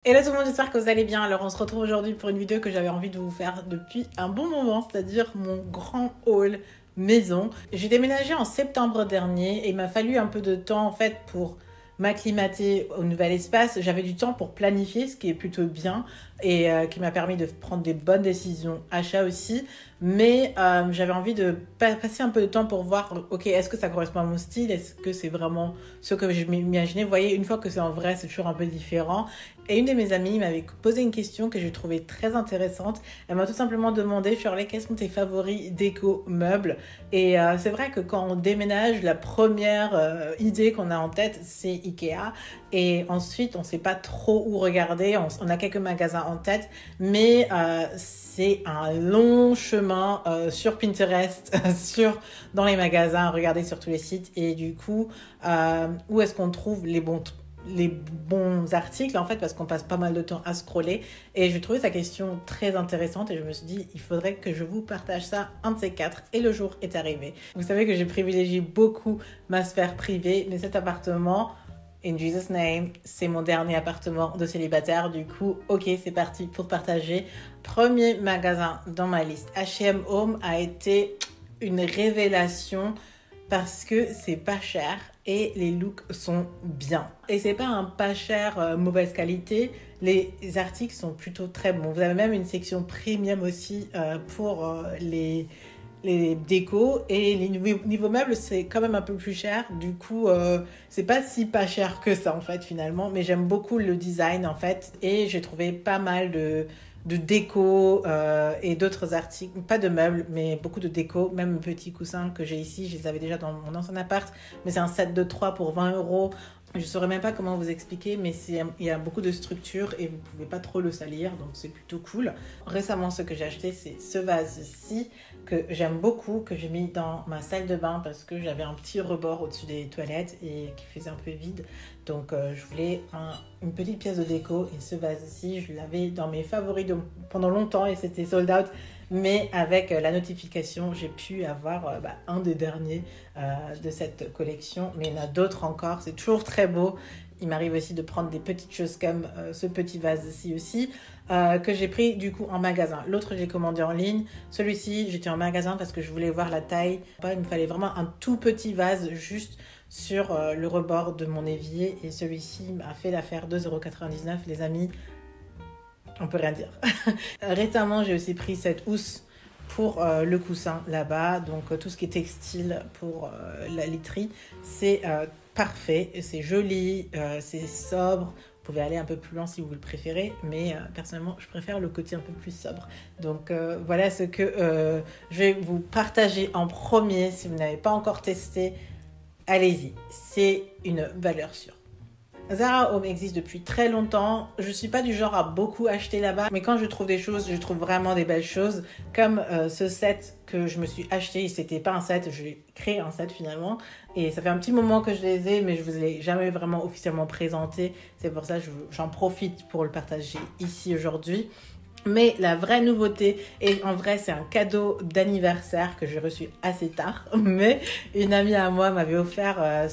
Hello tout le monde, j'espère que vous allez bien. Alors on se retrouve aujourd'hui pour une vidéo que j'avais envie de vous faire depuis un bon moment, c'est-à-dire mon grand haul maison. J'ai déménagé en septembre dernier et il m'a fallu un peu de temps en fait pour m'acclimater au nouvel espace. J'avais du temps pour planifier, ce qui est plutôt bien et qui m'a permis de prendre des bonnes décisions achat aussi. Mais j'avais envie de passer un peu de temps pour voir, ok, est-ce que ça correspond à mon style? Est-ce que c'est vraiment ce que je m'imaginais? Vous voyez, une fois que c'est en vrai, c'est toujours un peu différent. Et une de mes amies m'avait posé une question que j'ai trouvée très intéressante. Elle m'a tout simplement demandé, Shirley, quels sont tes favoris déco meubles? Et c'est vrai que quand on déménage, la première idée qu'on a en tête, c'est Ikea. Et ensuite, on ne sait pas trop où regarder. On a quelques magasins en tête, mais c'est un long chemin sur Pinterest, dans les magasins, à regarder sur tous les sites. Et du coup, où est-ce qu'on trouve les bons articles en fait, parce qu'on passe pas mal de temps à scroller. Et j'ai trouvé sa question très intéressante et je me suis dit il faudrait que je vous partage ça, un de ces quatre. Et le jour est arrivé. Vous savez que j'ai privilégié beaucoup ma sphère privée, mais cet appartement, in Jesus name, c'est mon dernier appartement de célibataire. Du coup, ok, c'est parti pour partager. Premier magasin dans ma liste, H&M Home, a été une révélation parce que c'est pas cher et les looks sont bien. Et c'est pas un pas cher mauvaise qualité, les articles sont plutôt très bons. Vous avez même une section premium aussi pour les décos, et les niveau meubles c'est quand même un peu plus cher, du coup c'est pas si pas cher que ça en fait finalement, mais j'aime beaucoup le design en fait et j'ai trouvé pas mal de déco et d'autres articles, pas de meubles mais beaucoup de déco, même les petits coussins que j'ai ici, je les avais déjà dans mon ancien appart, mais c'est un set de 3 pour 20 €. Je saurais même pas comment vous expliquer, mais il y a beaucoup de structure et vous pouvez pas trop le salir, donc c'est plutôt cool. Récemment, ce que j'ai acheté, c'est ce vase-ci que j'aime beaucoup, que j'ai mis dans ma salle de bain parce que j'avais un petit rebord au-dessus des toilettes et qui faisait un peu vide. Donc je voulais une petite pièce de déco, et ce vase-ci, je l'avais dans mes favoris pendant longtemps et c'était sold out. Mais avec la notification, j'ai pu avoir un des derniers de cette collection. Mais il y en a d'autres encore, c'est toujours très beau. Il m'arrive aussi de prendre des petites choses comme ce petit vase-ci aussi, que j'ai pris du coup en magasin. L'autre, j'ai commandé en ligne. Celui-ci, j'étais en magasin parce que je voulais voir la taille. Il me fallait vraiment un tout petit vase juste sur le rebord de mon évier. Et celui-ci m'a fait l'affaire, 2,99 €, les amis. On peut rien dire. Récemment, j'ai aussi pris cette housse pour le coussin là-bas. Donc tout ce qui est textile pour la literie, c'est parfait. C'est joli, c'est sobre. Vous pouvez aller un peu plus loin si vous le préférez, mais personnellement, je préfère le côté un peu plus sobre. Donc voilà ce que je vais vous partager en premier. Si vous n'avez pas encore testé, allez-y. C'est une valeur sûre. Zara Home existe depuis très longtemps. Je suis pas du genre à beaucoup acheter là-bas, mais quand je trouve des choses, je trouve vraiment des belles choses. Comme ce set que je me suis acheté, c'était pas un set, j'ai créé un set finalement. Et ça fait un petit moment que je les ai, mais je vous ai jamais vraiment officiellement présenté. C'est pour ça que j'en profite pour le partager ici aujourd'hui. Mais la vraie nouveauté, et en vrai c'est un cadeau d'anniversaire que j'ai reçu assez tard, mais une amie à moi m'avait offert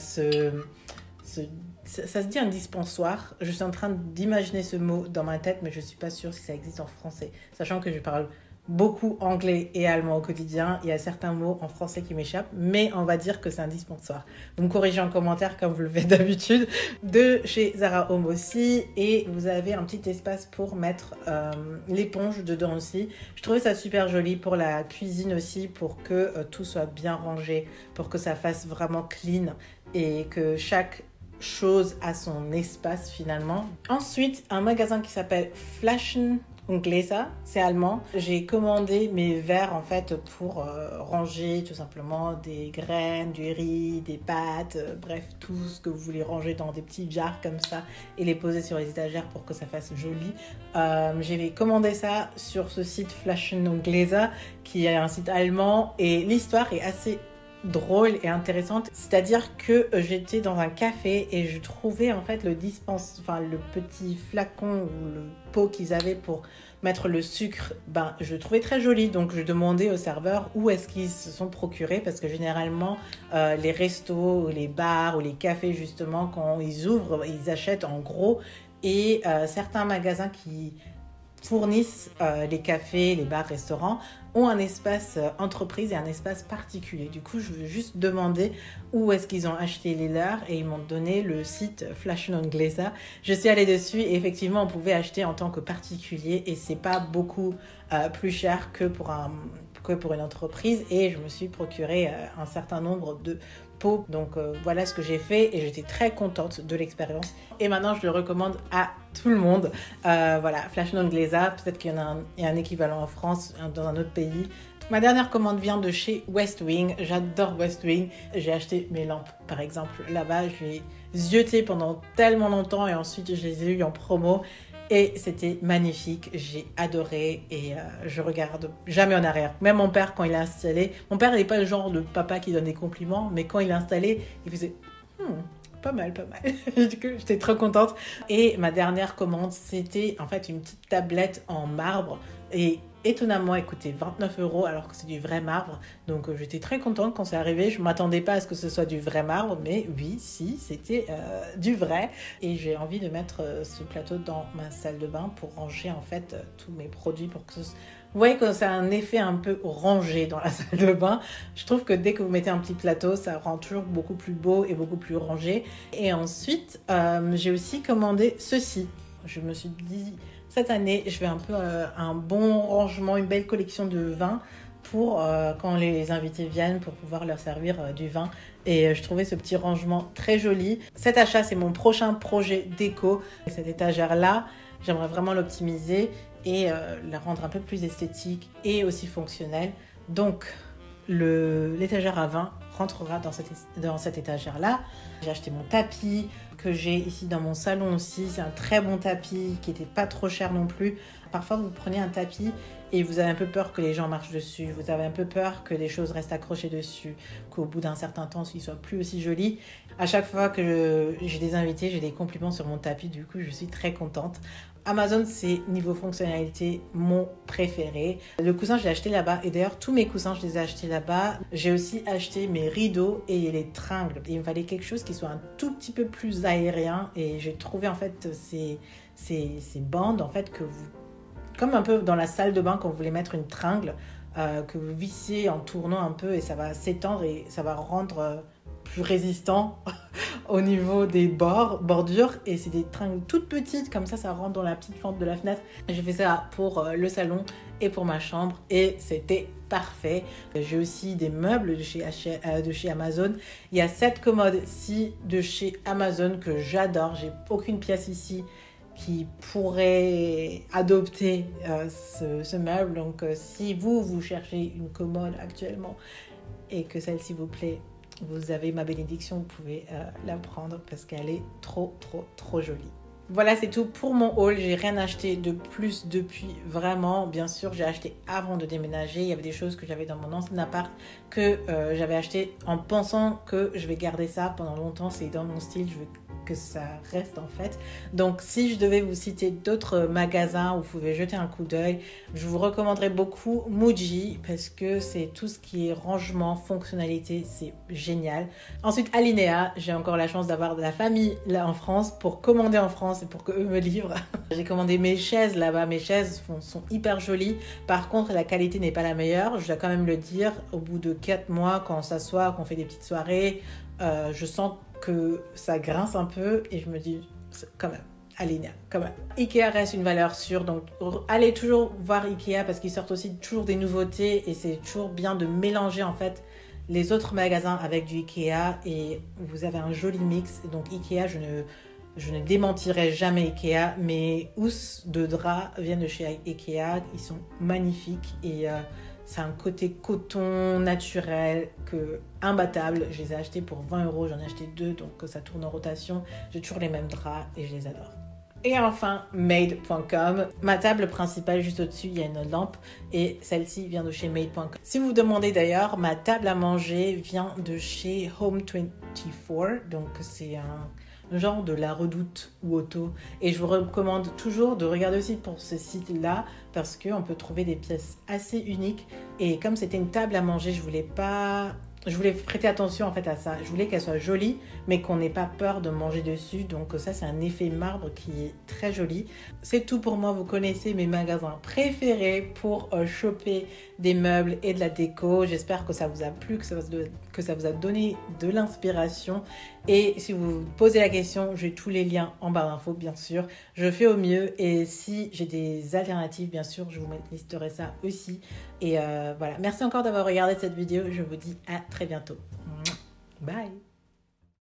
ça se dit un dispensoir. Je suis en train d'imaginer ce mot dans ma tête, mais je ne suis pas sûre si ça existe en français. Sachant que je parle beaucoup anglais et allemand au quotidien, il y a certains mots en français qui m'échappent, mais on va dire que c'est un dispensoir. Vous me corrigez en commentaire comme vous le faites d'habitude. De chez Zara Home aussi, et vous avez un petit espace pour mettre l'éponge dedans aussi. Je trouvais ça super joli pour la cuisine aussi, pour que tout soit bien rangé, pour que ça fasse vraiment clean et que chaque chose à son espace finalement. Ensuite, un magasin qui s'appelle Flaschen und Gläser, c'est allemand. J'ai commandé mes verres en fait pour ranger tout simplement des graines, du riz, des pâtes, bref tout ce que vous voulez ranger dans des petits jars comme ça et les poser sur les étagères pour que ça fasse joli. J'ai commandé ça sur ce site Flaschen und Gläser qui est un site allemand, et l'histoire est assez drôle et intéressante. C'est-à-dire que j'étais dans un café et je trouvais en fait le petit flacon ou le pot qu'ils avaient pour mettre le sucre, je le trouvais très joli, donc je demandais au serveur où est-ce qu'ils se sont procurés, parce que généralement les restos ou les bars ou les cafés justement, quand ils ouvrent, ils achètent en gros et certains magasins qui fournissent les cafés, les bars, restaurants ont un espace entreprise et un espace particulier. Du coup, je veux juste demander où est-ce qu'ils ont acheté les leurs et ils m'ont donné le site Fashion Anglesa. Je suis allée dessus et effectivement, on pouvait acheter en tant que particulier et c'est pas beaucoup plus cher que pour une entreprise et je me suis procuré un certain nombre de pots. Donc voilà ce que j'ai fait et j'étais très contente de l'expérience. Et maintenant, je le recommande à tout le monde. Voilà, Fashion Anglesa, peut-être qu'il y a un équivalent en France, dans un autre pays. Ma dernière commande vient de chez West Wing. J'adore West Wing. J'ai acheté mes lampes, par exemple. Là-bas, je les ai ziotées pendant tellement longtemps et ensuite, je les ai eues en promo. Et c'était magnifique, j'ai adoré et je regarde jamais en arrière. Même mon père, quand il l'a installé, mon père n'est pas le genre de papa qui donne des compliments, mais quand il l'a installé, il faisait pas mal, pas mal. Du coup, j'étais trop contente. Et ma dernière commande, c'était en fait une petite tablette en marbre et étonnamment, elle coûtait 29 € alors que c'est du vrai marbre. Donc j'étais très contente quand c'est arrivé. Je ne m'attendais pas à ce que ce soit du vrai marbre, mais oui, si, c'était du vrai. Et j'ai envie de mettre ce plateau dans ma salle de bain pour ranger en fait tous mes produits pour que vous voyez que ça a un effet un peu rangé dans la salle de bain. Je trouve que dès que vous mettez un petit plateau, ça rend toujours beaucoup plus beau et beaucoup plus rangé. Et ensuite, j'ai aussi commandé ceci. Je me suis dit, cette année, je vais un peu un bon rangement, une belle collection de vins pour quand les invités viennent, pour pouvoir leur servir du vin. Et je trouvais ce petit rangement très joli. Cet achat, c'est mon prochain projet déco. Cette étagère-là, j'aimerais vraiment l'optimiser et la rendre un peu plus esthétique et aussi fonctionnelle. Donc, l'étagère à vin rentrera dans cette étagère-là. J'ai acheté mon tapis que j'ai ici dans mon salon aussi. C'est un très bon tapis qui n'était pas trop cher non plus. Parfois, vous prenez un tapis et vous avez un peu peur que les gens marchent dessus. Vous avez un peu peur que des choses restent accrochées dessus, qu'au bout d'un certain temps, il ne soit plus aussi joli. À chaque fois que j'ai des invités, j'ai des compliments sur mon tapis. Du coup, je suis très contente. Amazon, c'est niveau fonctionnalité mon préféré. Le coussin, je l'ai acheté là-bas. Et d'ailleurs, tous mes coussins, je les ai achetés là-bas. J'ai aussi acheté mes rideaux et les tringles. Et il me fallait quelque chose qui soit un tout petit peu plus aérien. Et j'ai trouvé en fait ces bandes en fait que vous... Comme un peu dans la salle de bain quand vous voulez mettre une tringle, que vous vissez en tournant un peu et ça va s'étendre et ça va rendre plus résistant au niveau des bordures. Et c'est des tringles toutes petites, comme ça rentre dans la petite fente de la fenêtre. J'ai fait ça pour le salon et pour ma chambre et c'était parfait. J'ai aussi des meubles de chez Amazon. Il y a cette commode-ci de chez Amazon que j'adore. J'ai aucune pièce ici qui pourrait adopter ce meuble. Donc, si vous cherchez une commode actuellement et que celle-ci vous plaît, vous avez ma bénédiction, vous pouvez la prendre parce qu'elle est trop, trop, trop jolie. Voilà, c'est tout pour mon haul. J'ai rien acheté de plus depuis, vraiment. Bien sûr, j'ai acheté avant de déménager. Il y avait des choses que j'avais dans mon ancien appart que j'avais acheté en pensant que je vais garder ça pendant longtemps. C'est dans mon style, je veux que ça reste en fait. Donc si je devais vous citer d'autres magasins où vous pouvez jeter un coup d'œil, je vous recommanderais beaucoup Muji parce que c'est tout ce qui est rangement, fonctionnalité, c'est génial. Ensuite Alinea, j'ai encore la chance d'avoir de la famille là en France pour commander en France et pour qu'eux me livrent. J'ai commandé mes chaises là-bas, mes chaises sont hyper jolies. Par contre la qualité n'est pas la meilleure, je dois quand même le dire. Au bout de 4 mois, quand on s'assoit, qu'on fait des petites soirées, je sens que ça grince un peu et je me dis quand même, Alinea, quand même. Ikea reste une valeur sûre, donc allez toujours voir Ikea parce qu'ils sortent aussi toujours des nouveautés et c'est toujours bien de mélanger en fait les autres magasins avec du Ikea et vous avez un joli mix. Donc Ikea, je ne démentirai jamais Ikea. Mes housses de drap viennent de chez Ikea, ils sont magnifiques et c'est un côté coton naturel imbattable. Je les ai achetés pour 20 €, j'en ai acheté 2, donc ça tourne en rotation. J'ai toujours les mêmes draps et je les adore. Et enfin, made.com. Ma table principale, juste au-dessus, il y a une lampe et celle-ci vient de chez made.com. Si vous vous demandez d'ailleurs, ma table à manger vient de chez Home24. Donc c'est un genre de La Redoute ou Auto. Et je vous recommande toujours de regarder aussi pour ce site-là parce qu'on peut trouver des pièces assez uniques. Et comme c'était une table à manger, je voulais pas je voulais prêter attention en fait à ça. Je voulais qu'elle soit jolie, mais qu'on n'ait pas peur de manger dessus. Donc ça, c'est un effet marbre qui est très joli. C'est tout pour moi. Vous connaissez mes magasins préférés pour choper des meubles et de la déco. J'espère que ça vous a plu, que ça vous a donné de l'inspiration. Et si vous vous posez la question, j'ai tous les liens en barre d'infos, bien sûr. Je fais au mieux. Et si j'ai des alternatives, bien sûr, je vous listerai ça aussi. Et voilà. Merci encore d'avoir regardé cette vidéo. Je vous dis à très bientôt. Bye.